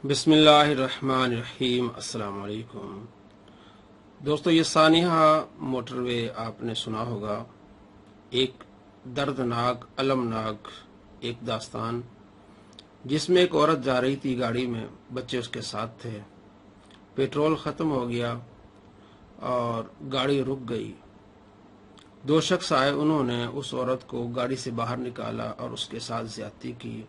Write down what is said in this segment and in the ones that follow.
बिस्मिल्लाहिर्रहमानिर्रहीम। अस्सलाम वालेकुम दोस्तों, ये सानिहा मोटरवे आपने सुना होगा। एक दर्दनाक अलमनाक एक दास्तान जिसमें एक औरत जा रही थी गाड़ी में, बच्चे उसके साथ थे। पेट्रोल ख़त्म हो गया और गाड़ी रुक गई। दो शख्स आए, उन्होंने उस औरत को गाड़ी से बाहर निकाला और उसके साथ ज्यादती की।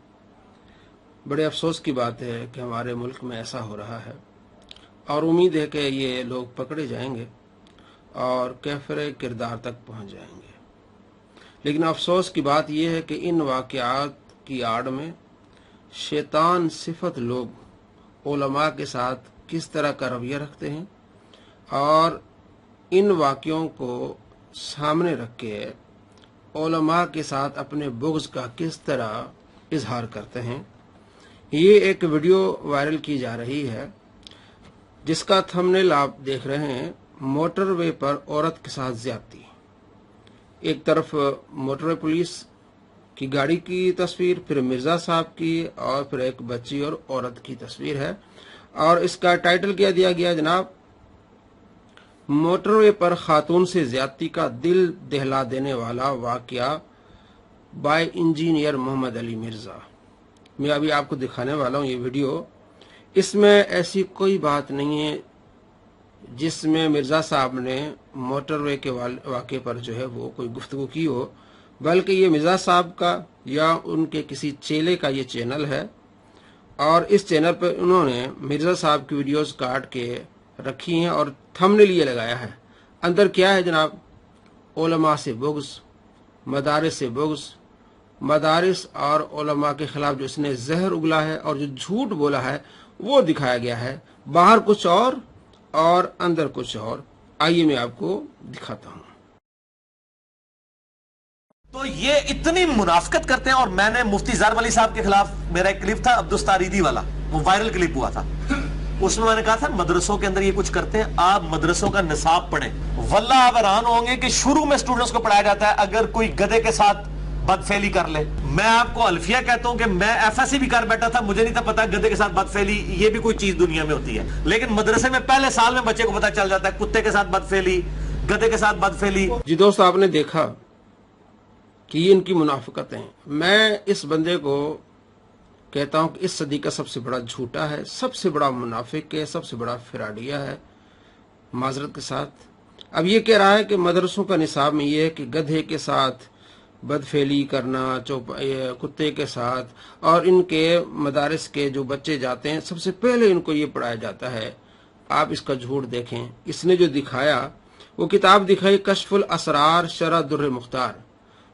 बड़े अफसोस की बात है कि हमारे मुल्क में ऐसा हो रहा है और उम्मीद है कि ये लोग पकड़े जाएंगे और कैफरे किरदार तक पहुंच जाएंगे। लेकिन अफसोस की बात यह है कि इन वाक़यात की आड़ में शैतान सिफत लोग उलमा के साथ किस तरह का रवैया रखते हैं और इन वाक़यों को सामने रख के उलमा के साथ अपने बुग़्ज़ का किस तरह इजहार करते हैं। ये एक वीडियो वायरल की जा रही है जिसका थंबनेल आप देख रहे हैं। मोटरवे पर औरत के साथ ज्यादती। एक तरफ मोटरवे पुलिस की गाड़ी की तस्वीर, फिर मिर्जा साहब की और फिर एक बच्ची और औरत की तस्वीर है और इसका टाइटल क्या दिया गया जनाब, मोटरवे पर खातून से ज्यादती का दिल दहला देने वाला वाकया बाय इंजीनियर मोहम्मद अली मिर्जा। मैं अभी आपको दिखाने वाला हूं ये वीडियो। इसमें ऐसी कोई बात नहीं है जिसमें मिर्जा साहब ने मोटरवे के वाक़े पर जो है वो कोई गुफ्तगू की हो, बल्कि ये मिर्जा साहब का या उनके किसी चेले का ये चैनल है और इस चैनल पर उन्होंने मिर्जा साहब की वीडियोस काट के रखी हैं और थंबनेल ये लगाया है। अंदर क्या है जनाब, उलमा से बुग़्ज़, मदारिस से बुग़्ज़, मदारिस और उलमा के खिलाफ जो इसने जहर उगला है और जो झूठ बोला है वो दिखाया गया है। बाहर कुछ और अंदर कुछ और। आइए मैं आपको दिखाता हूं। तो ये इतनी मुनाफिकत करते हैं। और मैंने मुफ्ती ज़र वली साहब के खिलाफ मेरा एक क्लिप था, अब्दुस्तारीदी वाला, वो वायरल क्लिप हुआ था। उसमें मैंने कहा था मदरसों के अंदर ये कुछ करते हैं, आप मदरसों का निसाब पढ़ें। वल्लाह आप हैरान होंगे कि शुरू में स्टूडेंट्स को पढ़ाया जाता है अगर कोई गधे के साथ बदफेली कर ले। मैं आपको अल्फिया कहता हूं कि मैं एफएससी भी कर बैठा था, मुझे नहीं था पता गधे के साथ बदफेली ये भी कोई चीज दुनिया में होती है। लेकिन मदरसे में पहले साल में बच्चे को पता चल जाता है कुत्ते के साथ बदफेली, गधे के साथ बदफेली। जी दोस्त, आपने देखा कि ये इनकी मुनाफिकत है। मैं इस बंदे को कहता हूं कि इस सदी का सबसे बड़ा झूठा है, सबसे बड़ा मुनाफिक है, सबसे बड़ा फिराडिया है, माजरत के साथ। अब ये कह रहा है कि मदरसों का निसाब में ये है कि गधे के साथ बदफेली करना, कुत्ते के साथ, और इनके मदारिस के जो बच्चे जाते हैं सबसे पहले इनको ये पढ़ाया जाता है। आप इसका झूठ देखें। इसने जो दिखाया वो किताब दिखाई कश्फुल असरार शरह दुर्र मुख्तार।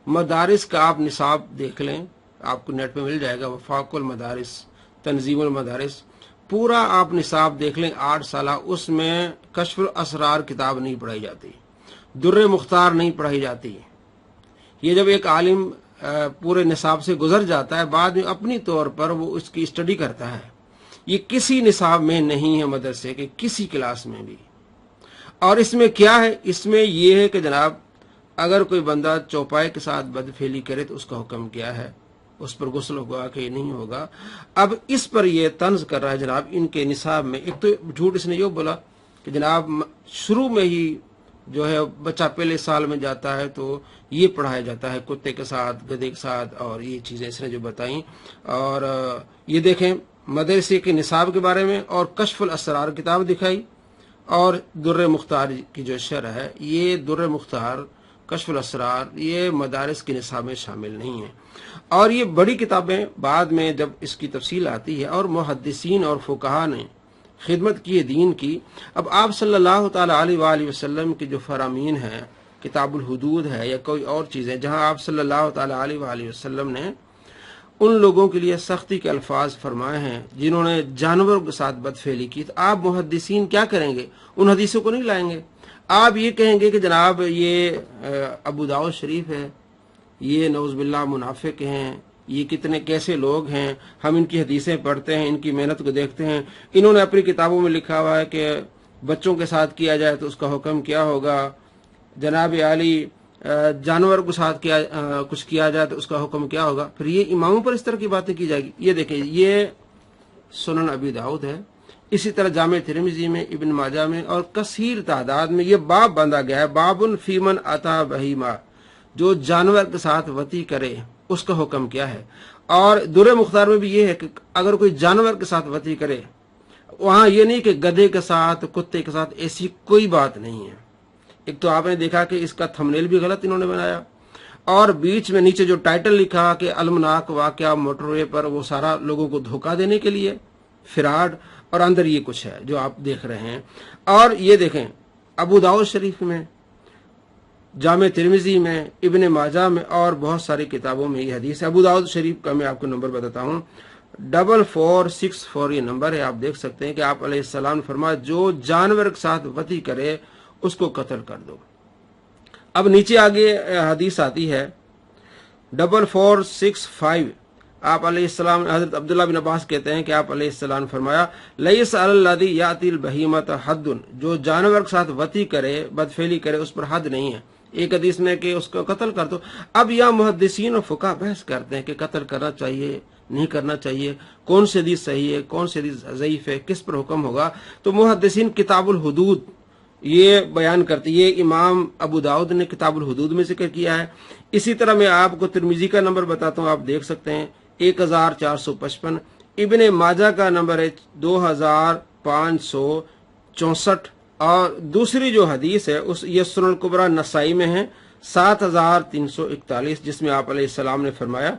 मदारिस का आप निसाब देख लें, आपको नेट पे मिल जाएगा, वफाकुल मदारिस, तंजीमुल मदारिस, पूरा आप निसाब देख लें 8 साल। उसमें कश्फुल असरार किताब नहीं पढ़ाई जाती, दुर्र मुख्तार नहीं पढ़ाई जाती। ये जब एक आलिम पूरे निसाब से गुजर जाता है, बाद में अपनी तौर पर वो इसकी स्टडी करता है। ये किसी निसाब में नहीं है मदरसे के किसी क्लास में भी। और इसमें क्या है, इसमें ये है कि जनाब अगर कोई बंदा चौपाई के साथ बदफेली करे तो उसका हुक्म क्या है, उस पर गुस्ल होगा कि नहीं होगा। अब इस पर ये तंज कर रहा है जनाब इनके निसाब में। एक तो झूठ इसने यो बोला कि जनाब शुरू में ही जो है बच्चा पहले साल में जाता है तो ये पढ़ाया जाता है कुत्ते के साथ, गधे के साथ, और ये चीजें इसने जो बताई। और ये देखें मदरसे के निसाब के बारे में और कश्फुल असरार किताब दिखाई और दुर्र मुख्तार की जो शरह है, ये दुर्र मुख्तार, कश्फुल असरार, ये मदारिस के निसाब में शामिल नहीं है। और ये बड़ी किताबें बाद में जब इसकी तफसील आती है और मुहद्दिसीन और फुकहा ने खिदमत की है दीन की। अब आप सल्लल्लाहु ताला अलैहि वसल्लम की जो फरामीन है, किताबुल हुदूद है या कोई और चीज़ें, जहां आप सल्लल्लाहु ताला अलैहि वसल्लम ने उन लोगों के लिए सख्ती के अल्फाज फरमाए हैं जिन्होंने जानवरों के साथ बदफेली की, तो आप मुहद्दिसीन क्या करेंगे, उन हदीसों को नहीं लाएंगे। आप ये कहेंगे कि जनाब ये अबू दाऊद शरीफ है, ये नौज़ुबिल्लाह मुनाफिक हैं, ये कितने कैसे लोग हैं, हम इनकी हदीसें पढ़ते हैं, इनकी मेहनत को देखते हैं। इन्होंने अपनी किताबों में लिखा हुआ है कि बच्चों के साथ किया जाए तो उसका हुक्म क्या होगा, जनाब आली जानवर के साथ कुछ किया जाए तो उसका हुक्म क्या होगा। फिर ये इमामों पर इस तरह की बातें की जाएगी। ये देखें, ये सुनन अबी दाऊद है, इसी तरह जामे तिरमिजी में, इब्न माजा में और कसीर तादाद में ये बाब बांधा गया है, बाबुन फीमन अता बहीमा, जो जानवर के साथ वती करे उसका हुक्म क्या है। और दुर्र मुख्तार में भी ये है कि अगर कोई जानवर के साथ वती करे, वहां ये नहीं कि गधे के साथ कुत्ते के साथ, ऐसी कोई बात नहीं है। एक तो आपने देखा कि इसका थंबनेल भी गलत इन्होंने बनाया, और बीच में नीचे जो टाइटल लिखा कि अलमनाक वाकया मोटरवे पर, वो सारा लोगों को धोखा देने के लिए, फिराड, और अंदर ये कुछ है जो आप देख रहे हैं। और ये देखें अबू दाऊद शरीफ में, जामे तिरमिजी में, इब्न माजा में और बहुत सारी किताबों में ये हदीस है। अबू दाऊद शरीफ का मैं आपको नंबर बताता हूँ, 4464 ये नंबर है, आप देख सकते हैं कि आप अलैहिस्सलाम ने फरमाया जो जानवर के साथ वती करे उसको कत्ल कर दो। अब नीचे आगे हदीस आती है 4465, आप अलैहिस्सलाम, हजरत अब्दुल्लाह बिन अब्बास कहते हैं कि आप अलैहिस्सलाम ने फरमाया लैस अलल्लज़ी यातिल बहीमत हद्दुन, जो जानवर के साथ वती करे, बदफेली करे, उस पर हद नहीं है। एक हदीस में कि उसको कत्ल कर दो। अब यहाँ मुहद्दिसीन और फुक़हा बहस करते हैं कि कत्ल करना चाहिए नहीं करना चाहिए, कौन सी हदीस सही है, कौन सी हदीस ज़ईफ़ है, किस पर हुक्म होगा। तो मुहद्दिसीन किताबुल हुदूद ये बयान करती है, इमाम अबू दाऊद ने किताबुल हुदूद में जिक्र किया है। इसी तरह मैं आपको तिरमिजी का नंबर बताता हूँ, आप देख सकते हैं 1455, इब्ने माजा का नंबर है 2564, और दूसरी जो हदीस है उस ये सुनन कुबरा नसाई में है 7341, जिसमें आप अलैहिस्सलाम ने फरमाया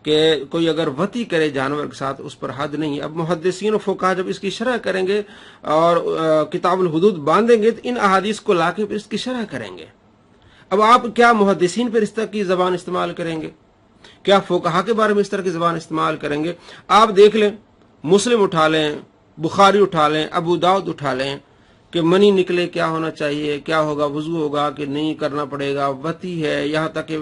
कि कोई अगर वती करे जानवर के साथ उस पर हद नहीं। अब मुहद्दिसीन और फुक़हा जब इसकी शरह करेंगे और किताबुल हुदूद बांधेंगे तो इन अहादीस को लाके फिर इसकी शरह करेंगे। अब आप क्या मुहद्दिसीन पर इस तरह की जबान इस्तेमाल करेंगे, क्या फुक़हा के बारे में इस तरह की जबान इस्तेमाल करेंगे। आप देख लें, मुस्लिम उठा लें, बुखारी उठा लें, अबू दाऊद उठा लें कि मनी निकले क्या होना चाहिए, क्या होगा, वजू होगा कि नहीं करना पड़ेगा, वती है, यहाँ तक कि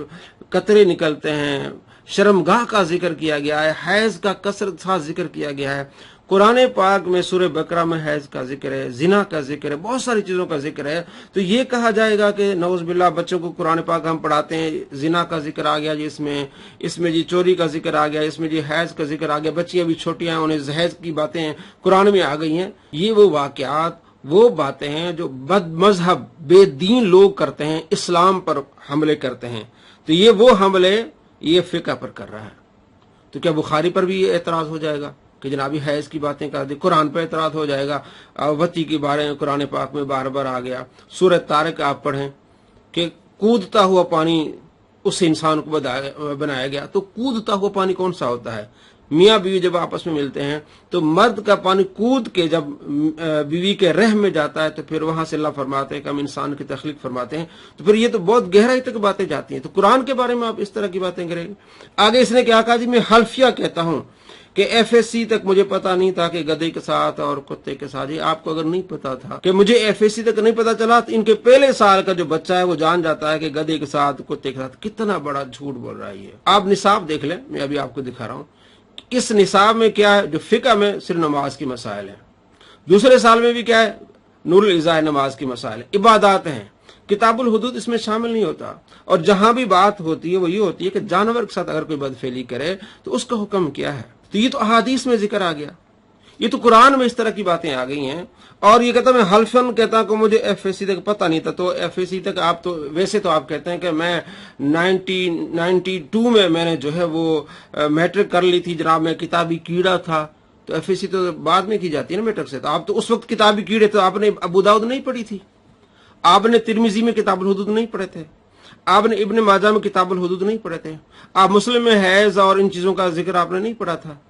कतरे निकलते हैं, शर्मगाह का जिक्र किया गया है, हैज का कसरत साथ जिक्र किया गया है, कुरान पाक में सूरह बकरा में हैज का जिक्र है, जिना का जिक्र है, बहुत सारी चीजों का जिक्र है। तो ये कहा जाएगा कि नौज बिल्लाह बच्चों को कुरान पाक हम पढ़ाते हैं, जिना का जिक्र आ गया जी, इसमें जी चोरी का जिक्र आ गया, इसमें जी हैज का जिक्र आ गया, बच्चियां भी छोटियां उन्हें जहेज की बातें कुरान में आ गई हैं। ये वो वाकयात, वो बातें हैं जो बदमजहब बेदीन लोग करते हैं, इस्लाम पर हमले करते हैं। तो ये वो हमले ये फिक़ह पर कर रहा है। तो क्या बुखारी पर भी ये एतराज हो जाएगा कि जनाबी हैज की बातें कर दी, कुरान पर एतराज हो जाएगा, वती के बारे में कुरान पाक में बार बार आ गया। सूरह तारिक आप पढ़ें कि कूदता हुआ पानी उस इंसान को बनाया गया। तो कूदता हुआ पानी कौन सा होता है? मियाँ बीवी जब आपस में मिलते हैं तो मर्द का पानी कूद के जब बीवी के रहम में जाता है तो फिर वहां से अल्लाह फरमाते हैं कि हम इंसान की तख्लीक फरमाते हैं। तो फिर ये तो बहुत गहराई तक बातें जाती हैं। तो कुरान के बारे में आप इस तरह की बातें करेंगे। आगे इसने क्या कहा जी, मैं हल्फिया कहता हूं कि FSC तक मुझे पता नहीं था कि गधे के साथ और कुत्ते के साथ। आपको अगर नहीं पता था कि मुझे FSC तक नहीं पता चला तो इनके पहले साल का जो बच्चा है वो जान जाता है कि गधे के साथ कुत्ते के साथ। कितना बड़ा झूठ बोल रहा है। आप निसाब देख लें, मैं अभी आपको दिखा रहा हूं। इस निसाब में क्या है, जो फिक़ह में सिर्फ नमाज की मसाइल है, दूसरे साल में भी क्या है, नूरुल इज़ा नमाज की मसाइल है, इबादत हैं। किताबुल हुदूद इसमें शामिल नहीं होता। और जहां भी बात होती है वो ये होती है कि जानवर के साथ अगर कोई बदफेली करे तो उसका हुक्म क्या है। तो ये तो अहादीस में जिक्र आ गया, ये तो कुरान में इस तरह की बातें आ गई हैं। और ये कहता मैं हल्फन कहता कि मुझे FSC तक पता नहीं था। तो FSC तक आप तो वैसे तो आप कहते हैं कि मैं 1992 में मैंने जो है वो मैट्रिक कर ली थी जनाब, मैं किताबी कीड़ा था। तो FSC तो बाद में की जाती है ना मैट्रिक से। तो आप तो उस वक्त किताबी कीड़े, तो आपने अबू दाऊद नहीं पढ़ी थी, आपने तिरमिजी में किताबुल हुदूद नहीं पढ़े थे, आपने इब्न माजा में किताबुल हुदूद नहीं पढ़े थे, आप मुस्लिम में हैज और इन चीजों का जिक्र आपने नहीं पढ़ा था।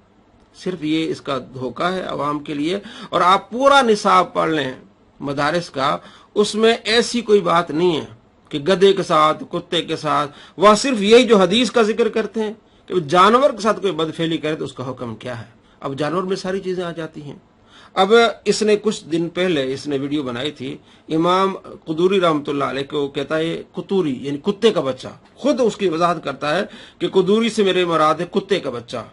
सिर्फ ये इसका धोखा है अवाम के लिए। और आप पूरा निसाब पढ़ लें मदारिस का, उसमें ऐसी कोई बात नहीं है कि गधे के साथ कुत्ते के साथ। वह सिर्फ यही जो हदीस का जिक्र करते हैं कि जानवर के साथ कोई बदफेली करे तो उसका हुक्म क्या है। अब जानवर में सारी चीजें आ जाती हैं। अब इसने कुछ दिन पहले इसने वीडियो बनाई थी, इमाम कुदूरी रहमतुल्लाह अलैह को कहता है कुतूरी यानी कुत्ते का बच्चा। खुद उसकी वजाहत करता है कि कुदूरी से मेरे मुराद है कुत्ते का बच्चा,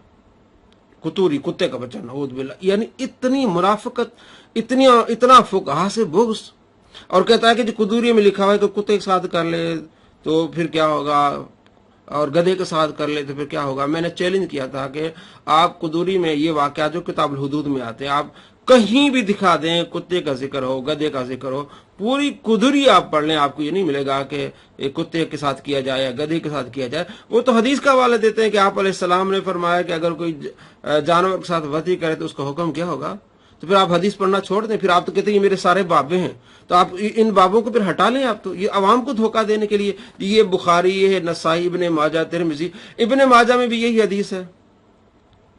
कुतूरी कुत्ते का बच्चा, नऊद बिल्लाह। यानी इतनी मुनाफिकत, इतना फुकहा से बुग़्ज़। और कहता है कि जो कुदूरी में लिखा हुआ है कि कुत्ते के साथ कर ले तो फिर क्या होगा, और गधे के साथ कर ले तो फिर क्या होगा। मैंने चैलेंज किया था कि आप कुदूरी में ये वाकया जो किताब हुदूद में आते हैं, आप कहीं भी दिखा दें, कुत्ते का जिक्र हो, गधे का जिक्र हो, पूरी कुदूरी आप पढ़ लें, आपको ये नहीं मिलेगा कि कुत्ते के साथ किया जाए या गधे के साथ किया जाए। वो तो हदीस का हवाला देते हैं कि आप अलैहिस्सलाम ने फरमाया कि अगर कोई जानवर के साथ वती करे तो उसका हुक्म क्या होगा। तो फिर आप हदीस पढ़ना छोड़ दें, फिर आप तो कहते हैं ये मेरे सारे बाबे हैं, तो आप इन बाबों को फिर हटा लें। आप तो ये अवाम को धोखा देने के लिए, ये बुखारी, ये है नसाई, इब्ने माजा, तिरमिजी। इब्ने माजा में भी यही हदीस है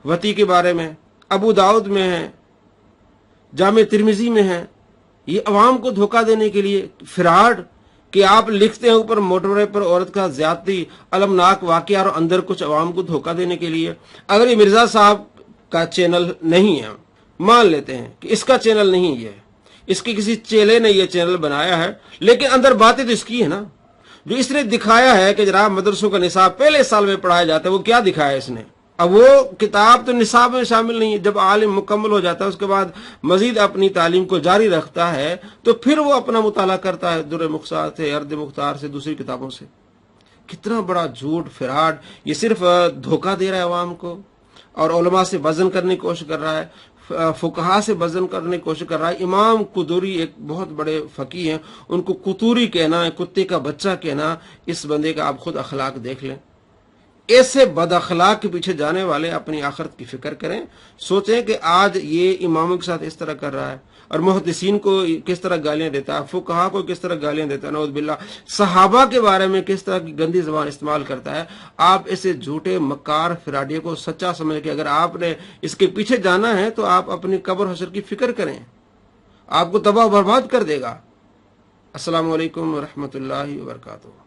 वती के बारे में, अबू दाऊद में है, जामे तिरमिजी में है। ये अवाम को धोखा देने के लिए फ्रॉड कि आप लिखते हैं ऊपर मोटरवे पर औरत का ज्यादती, अलमनाक वाकया, और अंदर कुछ अवाम को धोखा देने के लिए। अगर ये मिर्जा साहब का चैनल नहीं है, मान लेते हैं कि इसका चैनल नहीं है, इसके किसी चेले ने ये चैनल बनाया है, लेकिन अंदर बातें तो इसकी है ना। जो इसने दिखाया है कि जनाब मदरसों का निसाब पहले साल में पढ़ाया जाता है, वो क्या दिखाया इसने। अब वो किताब तो निसाब में शामिल नहीं है। जब आलिम मुकम्मल हो जाता है उसके बाद मजीद अपनी तालीम को जारी रखता है तो फिर वो अपना मुताला करता है दुर्र मुख्तार से, अर्द मुख्तार से, दूसरी किताबों से। कितना बड़ा झूठ, फ्रॉड। ये सिर्फ धोखा दे रहा है अवाम को, और उलमा से वजन करने की कोशिश कर रहा है, फुकहा से वजन करने की कोशिश कर रहा है। इमाम कुदूरी एक बहुत बड़े फकी हैं, उनको कुतूरी कहना, कुत्ते का बच्चा कहना, इस बंदे का आप खुद अखलाक देख लें। ऐसे बद अखलाक के पीछे जाने वाले अपनी आखिरत की फिक्र करें। सोचें कि आज ये इमामों के साथ इस तरह कर रहा है, और मुहद्दिसीन को किस तरह गालियां देता है, फुकहा को किस तरह गालियां देता है, नऊज़ बिल्लाह, सहाबा के बारे में किस तरह की गंदी जबान इस्तेमाल करता है। आप ऐसे झूठे मक्कार फिराडियों को सच्चा समझ के अगर आपने इसके पीछे जाना है तो आप अपनी कब्र हशर की फिक्र करें, आपको तबाह बर्बाद कर देगा। अस्सलामु अलैकुम व रहमतुल्लाहि व बरकातुहू।